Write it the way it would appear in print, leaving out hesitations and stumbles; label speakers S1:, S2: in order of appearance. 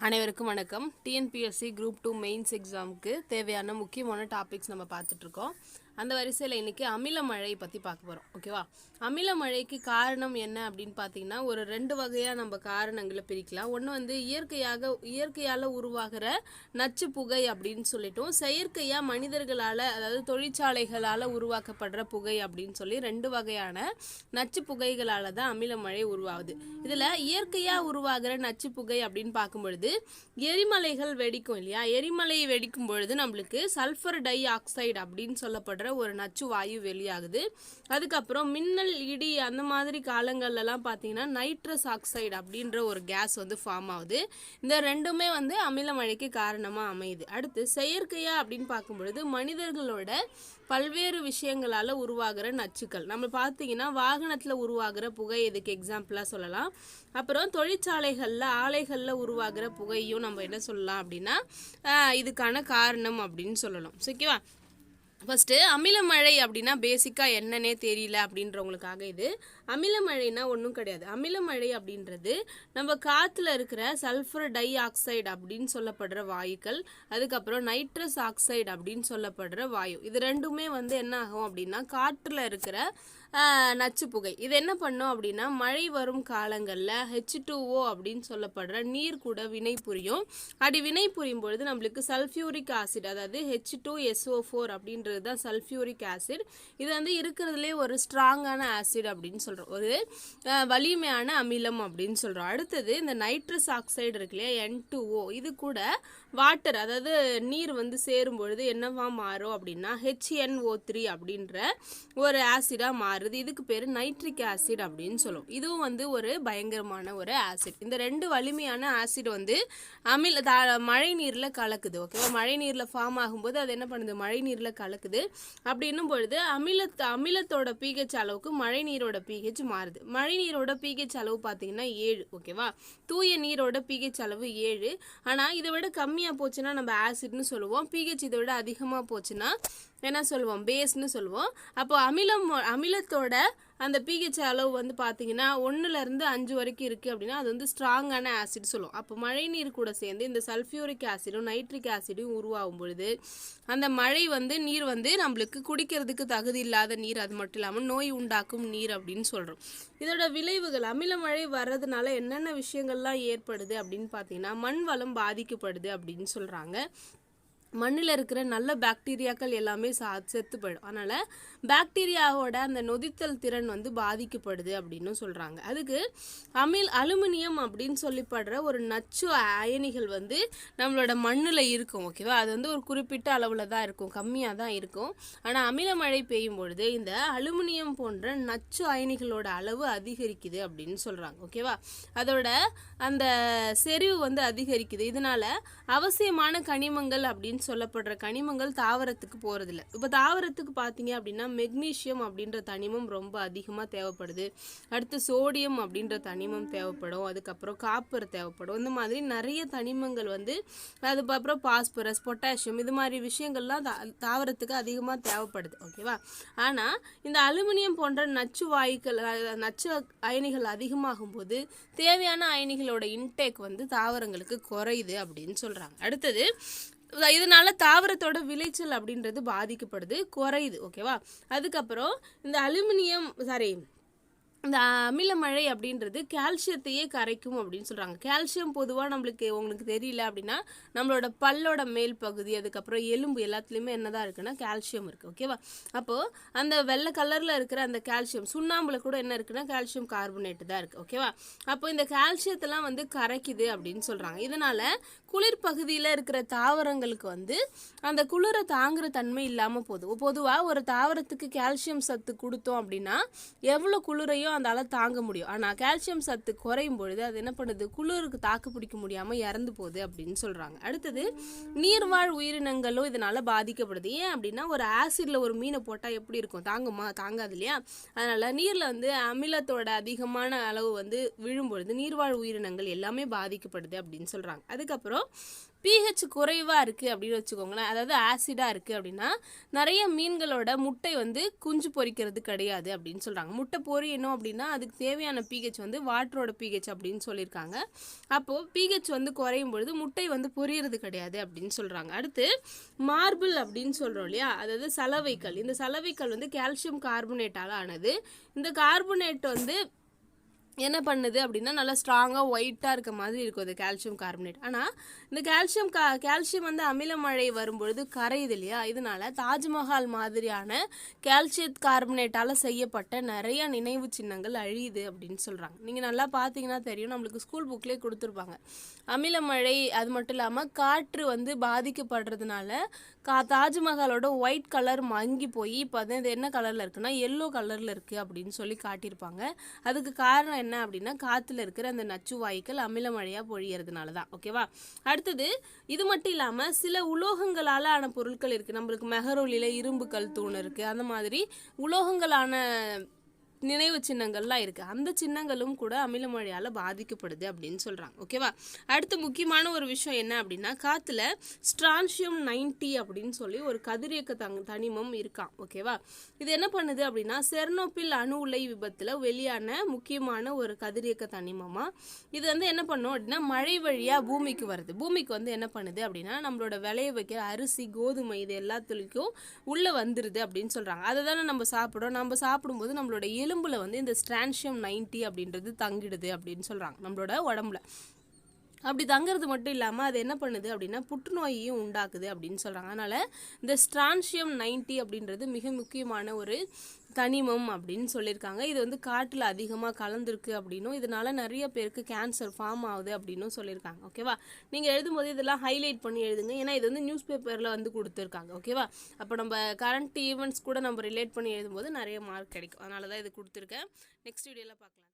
S1: அனைவருக்கும் வணக்கம். TNPSC group 2 mains எக்ஸாமுக்கு தேவையான முக்கியமான டாபிக்ஸ் நம்ம பார்த்துட்ருக்கோம். அந்த வரிசையில் இன்றைக்கி அமில மழை பற்றி பார்க்க போகிறோம். ஓகேவா? அமில மழைக்கு காரணம் என்ன அப்படின்னு பார்த்தீங்கன்னா ஒரு ரெண்டு வகையாக நம்ம காரணங்களை பிரிக்கலாம். ஒன்று வந்து இயற்கையால் உருவாகிற நச்சு புகை அப்படின்னு சொல்லிட்டோம், செயற்கையாக மனிதர்களால் அதாவது தொழிற்சாலைகளால் உருவாக்கப்படுற புகை அப்படின்னு சொல்லி ரெண்டு வகையான நச்சு புகைகளால் தான் அமில மழை உருவாகுது. இதில் இயற்கையாக உருவாகிற நச்சு புகை அப்படின்னு பார்க்கும்பொழுது எரிமலைகள் வெடிக்கும் இல்லையா? எரிமலை வெடிக்கும் பொழுது நம்மளுக்கு சல்ஃபர் டை ஆக்சைடு அப்படின்னு சொல்லப்படுற ஒரு நச்சு வாயு வெளியாகுது. அதுக்கப்புறம் மின்னல் இடி அந்த மாதிரி காலங்கள்லாம் பார்த்தீங்கன்னா நைட்ரஸ் ஆக்சைடு அப்படின்ற ஒரு கேஸ் வந்து ஃபார்ம் ஆகுது. இந்த ரெண்டுமே வந்து அமில மழைக்கு காரணமாக அமையுது. அடுத்து செயற்கையா அப்படின்னு பார்க்கும்பொழுது மனிதர்களோட பல்வேறு விஷயங்களால் உருவாகிற நச்சுக்கள் நம்ம பார்த்தீங்கன்னா வாகனத்தில் உருவாகிற புகை இதுக்கு எக்ஸாம்பிளாக சொல்லலாம். அப்புறம் தொழிற்சாலைகளில் ஆலைகளில் உருவாகிற புகையும் நம்ம என்ன சொல்லலாம் அப்படின்னா இதுக்கான காரணம் அப்படின்னு சொல்லலாம். ஓகேவா? ஃபஸ்ட்டு அமில மழை அப்படின்னா பேசிக்காக என்னன்னே தெரியல அப்படின்றவங்களுக்காக இது அமில மழைனா ஒன்றும் கிடையாது. அமில மழை அப்படின்றது நம்ம காற்றுல இருக்கிற சல்ஃபர் டை ஆக்சைடு அப்படின்னு சொல்லப்படுற வாயுக்கள், அதுக்கப்புறம் நைட்ரஸ் ஆக்சைடு அப்படின்னு சொல்லப்படுற வாயு, இது ரெண்டுமே வந்து என்ன ஆகும் அப்படின்னா காற்றுல இருக்கிற நச்சு புகை. இது என்ன பண்ணும் அப்படின்னா மழை வரும் காலங்களில் H2O அப்படின்னு சொல்லப்படுற நீர் கூட வினை புரியும். அப்படி வினை புரியும் பொழுது நம்மளுக்கு சல்ஃபியூரிக் ஆசிட், அதாவது H2SO4 அப்படின்றது தான் சல்ஃபியூரிக் ஆசிட். இது வந்து இருக்கிறதுலே ஒரு ஸ்ட்ராங்கான ஆசிட் அப்படின்னு சொல்கிறோம், ஒரு வலிமையான அமிலம் அப்படின்னு சொல்கிறோம். அடுத்தது இந்த நைட்ரஸ் ஆக்சைடு இருக்கு இல்லையா, N2O, இது கூட வாட்டர் அதாவது நீர் வந்து சேரும் பொழுது என்னவா மாறும் அப்படின்னா HNO3 அப்படின்ற ஒரு ஆசிடாக மாறுது. இதுக்கு பேர் நைட்ரிக் ஆசிட் அப்படின்னு சொல்லுவோம். இதுவும் வந்து ஒரு பயங்கரமான ஒரு ஆசிட். இந்த ரெண்டு வலிமையான ஆசிட் வந்து மழை நீரில் கலக்குது. ஓகேவா? மழை நீரில் ஃபார்ம் ஆகும்போது அது என்ன பண்ணுது, மழை நீரில் கலக்குது. அப்படின்னும் பொழுது அமிலத்தோட pH அளவுக்கு மழை நீரோட pH மாறுது. மழை நீரோட pH அளவு பார்த்தீங்கன்னா 7. ஓகேவா? தூய நீரோட pH அளவு 7. ஆனால் இதை விட கம்மியாக போச்சுன்னா நம்ம ஆசிட்னு சொல்லுவோம். pH இதை விட அதிகமாக போச்சுன்னா என்ன சொல்லுவோம், பேஸ்னு சொல்லுவோம். அப்போ அமிலத்தோட அந்த pH அளவு வந்து பார்த்தீங்கன்னா 1லேருந்து 5 வரைக்கும் இருக்குது அப்படின்னா அது வந்து ஸ்ட்ராங்கான ஆசிட் சொல்லுவோம். அப்போ மழை நீர் கூட சேர்ந்து இந்த சல்ஃபியூரிக் ஆசிடும் நைட்ரிக் ஆசிடும் உருவாகும் பொழுது அந்த மழை வந்து நீர் வந்து நம்மளுக்கு குடிக்கிறதுக்கு தகுதி இல்லாத நீர், அது மட்டும் இல்லாமல் நோய் உண்டாக்கும் நீர் அப்படின்னு சொல்கிறோம். இதோட விளைவுகள் அமில மழை வர்றதுனால என்னென்ன விஷயங்கள்லாம் ஏற்படுது அப்படின்னு பார்த்தீங்கன்னா மண் வளம் பாதிக்கப்படுது அப்படின்னு சொல்கிறாங்க. மண்ணில் இருக்கிற நல்ல பாக்டீரியாக்கள் எல்லாமே செத்து போயிடும். அதனால் பாக்டீரியாவோட அந்த நொதித்தல் திறன் வந்து பாதிக்கப்படுது அப்படின்னு சொல்கிறாங்க. அதுக்கு அலுமினியம் அப்படின்னு சொல்லிப்படுற ஒரு நச்சு அயனிகள் வந்து நம்மளோட மண்ணில் இருக்கும். ஓகேவா? அது வந்து ஒரு குறிப்பிட்ட அளவில் தான் இருக்கும், கம்மியாக தான் இருக்கும். ஆனால் அமில மழை பெய்யும் பொழுது இந்த அலுமினியம் போன்ற நச்சு அயனிகளோட அளவு அதிகரிக்குது அப்படின்னு சொல்கிறாங்க. ஓகேவா? அதோட அந்த செறிவு வந்து அதிகரிக்குது. இதனால் அவசியமான கனிமங்கள் அப்படின்னு சொல்லப்படுற கனிமங்கள் தாவரத்துக்கு போகிறதில்ல. இப்போ தாவரத்துக்கு பார்த்தீங்க அப்படின்னா மெக்னீஷியம் அப்படின்ற தனிமம் ரொம்ப அதிகமாக தேவைப்படுது. அடுத்து சோடியம் அப்படின்ற தனிமம் தேவைப்படும். அதுக்கப்புறம் காப்பர் தேவைப்படும். இந்த மாதிரி நிறைய தனிமங்கள் வந்து அதுக்கப்புறம் பாஸ்பரஸ், பொட்டாசியம், இது மாதிரி விஷயங்கள்லாம் தாவரத்துக்கு அதிகமாக தேவைப்படுது. ஓகேவா? ஆனால் இந்த அலுமினியம் போன்ற நச்சு வாயுக்கள், நச்சு அயனிகள் அதிகமாகும் போது தேவையான அயனிகளோட இன்டேக் வந்து தாவரங்களுக்கு குறையுது அப்படின்னு சொல்கிறாங்க. அடுத்தது இதனால தாவரத்தோட விளைச்சல் அப்படின்றது பாதிக்கப்படுது, குறையுது. ஓகேவா? அதுக்கப்புறம் இந்த இந்த அமில மழை அப்படின்றது கால்சியத்தையே கரைக்கும் அப்படின்னு சொல்கிறாங்க. கால்சியம் பொதுவாக உங்களுக்கு தெரியல அப்படின்னா நம்மளோட பல்லோட மேல் பகுதி, அதுக்கப்புறம் எலும்பு எல்லாத்துலேயுமே என்னதான் இருக்குன்னா கால்சியம் இருக்குது. ஓகேவா? அப்போது அந்த வெள்ளை கலரில் இருக்கிற அந்த கால்சியம், சுண்ணாம்புல கூட என்ன இருக்குன்னா கால்சியம் கார்பனேட்டு தான் இருக்குது. ஓகேவா? அப்போ இந்த கால்சியத்தெல்லாம் வந்து கரைக்குது அப்படின்னு சொல்கிறாங்க. இதனால் குளிர் பகுதியில் இருக்கிற தாவரங்களுக்கு வந்து அந்த குளிரை தாங்குற தன்மை இல்லாமல் போகுது. பொதுவாக ஒரு தாவரத்துக்கு கால்சியம் சத்து கொடுத்தோம் அப்படின்னா எவ்வளோ குளிரையும் அதால தாங்க முடியும். ஆனால் கால்சியம் சத்து குறையும் பொழுது அது என்ன பண்ணுது, குளிருக்கு தாக்கு பிடிக்க முடியாமல் இறந்து போகுது அப்படின்னு சொல்கிறாங்க. அடுத்தது நீர்வாழ் உயிரினங்களும் இதனால் பாதிக்கப்படுது. ஏன் அப்படின்னா ஒரு ஆசிடில் ஒரு மீனை போட்டால் எப்படி இருக்கும், தாங்குமா? தாங்காது இல்லையா? அதனால் நீரில் வந்து அமிலத்தோட அதிகமான அளவு வந்து விழும்பொழுது நீர்வாழ் உயிரினங்கள் எல்லாமே பாதிக்கப்படுது அப்படின்னு சொல்கிறாங்க. அதுக்கப்புறம் pH குறைவாக இருக்குது அப்படின்னு வச்சுக்கோங்களேன், அதாவது ஆசிடாக இருக்குது அப்படின்னா நிறைய மீன்களோட முட்டை வந்து குஞ்சு பொரிக்கிறது கிடையாது அப்படின்னு சொல்கிறாங்க. முட்டை பொரியணும் அப்படின்னா அதுக்கு தேவையான pH வந்து வாட்டரோட pH அப்படின்னு சொல்லியிருக்காங்க. அப்போது pH வந்து குறையும் பொழுது முட்டை வந்து பொரியறது கிடையாது அப்படின்னு சொல்கிறாங்க. அடுத்து மார்பிள் அப்படின்னு சொல்கிறோம் இல்லையா, அதாவது சலவைக்கல். இந்த சலவைக்கல் வந்து கால்சியம் கார்பனேட்டால் ஆனது. இந்த கார்பனேட் வந்து என்ன பண்ணுது அப்படின்னா நல்லா ஸ்ட்ராங்காக ஒயிட்டாக இருக்க மாதிரி இருக்கும் அது கால்சியம் கார்பனேட். ஆனால் இந்த கால்சியம் வந்து அமில மழை வரும்பொழுது கரையுது இல்லையா, இதனால தாஜ்மஹால் மாதிரியான கால்சியம் கார்பனேட்டால் செய்யப்பட்ட நிறைய நினைவு சின்னங்கள் அழியுது அப்படின்னு சொல்கிறாங்க. நீங்கள் நல்லா பார்த்தீங்கன்னா தெரியும், நம்மளுக்கு ஸ்கூல் புக்லேயே கொடுத்துருப்பாங்க. அமில மழை அது மட்டும் இல்லாமல் காற்று வந்து பாதிக்கப்படுறதுனால தாஜ்மஹாலோட ஒயிட் கலர் மங்கி போய் இப்போ அது என்ன கலரில் இருக்குன்னா எல்லோ கலரில் இருக்குது அப்படின்னு சொல்லி காட்டியிருப்பாங்க. அதுக்கு காரணம் என்ன அப்படின்னா காற்றுல இருக்கிற அந்த நச்சு வாயுக்கள் அமில மழையாக பொழியறதுனால தான். ஓகேவா. அடுத்தது இது மட்டும் இல்லாமல் சில உலோகங்களால் ஆன பொருட்கள் இருக்குது. நம்மளுக்கு மெஹரோலியில் இரும்பு கல் தூண் இருக்குது. அந்த மாதிரி உலோகங்களான நினைவு சின்னங்கள்லாம் இருக்குது. அந்த சின்னங்களும் கூட அமில மழையால் பாதிக்கப்படுது அப்படின்னு சொல்கிறாங்க. ஓகேவா. அடுத்து முக்கியமான ஒரு விஷயம் என்ன அப்படின்னா காற்றுல ஸ்ட்ரான்சியம் 90 அப்படின்னு சொல்லி ஒரு கதிரியக்க தனிமம் இருக்கான். ஓகேவா. இது என்ன பண்ணுது அப்படின்னா செர்னோபில் அணு உலை விபத்தில் வெளியான முக்கியமான ஒரு கதிரியக்க தனிமமாக இது வந்து என்ன பண்ணும் அப்படின்னா மழை வழியாக பூமிக்கு வருது. பூமிக்கு வந்து என்ன பண்ணுது அப்படின்னா நம்மளோட விளைய வைக்கிற அரிசி கோதுமை இது எல்லாத்துலேயும் உள்ளே வந்துடுது அப்படின்னு சொல்கிறாங்க. அதை தானே நம்ம சாப்பிட்றோம். நம்ம சாப்பிடும்போது நம்மளோட எலும்புல வந்து இந்த ஸ்ட்ரான்சியம் 90 அப்படின்றது தங்கிடுது அப்படின்னு சொல்கிறாங்க நம்மளோட உடம்புல. அப்படி தங்கிறது மட்டும் இல்லாமல் அது என்ன பண்ணுது அப்படின்னா புற்றுநோயையும் உண்டாக்குது அப்படின்னு சொல்கிறாங்க. அதனால் இந்த ஸ்ட்ரான்சியம் 90 அப்படின்றது மிக முக்கியமான ஒரு தனிமம் அப்படின்னு சொல்லியிருக்காங்க. இது வந்து காட்டில் அதிகமாக கலந்துருக்கு அப்படின்னும் இதனால நிறைய பேருக்கு கேன்சர் ஃபார்ம் ஆகுது அப்படின்னும் சொல்லியிருக்காங்க. ஓகேவா. நீங்கள் எழுதும்போது இதெல்லாம் ஹைலைட் பண்ணி எழுதுங்க, ஏன்னா இது வந்து நியூஸ் பேப்பரில் வந்து கொடுத்துருக்காங்க. ஓகேவா. அப்போ நம்ம கரண்ட் ஈவெண்ட்ஸ் கூட நம்ம ரிலேட் பண்ணி எழுதும்போது நிறைய மார்க் கிடைக்கும். அதனால தான் இது கொடுத்துருக்கேன். நெக்ஸ்ட் வீடியோவில் பார்க்கலாம்.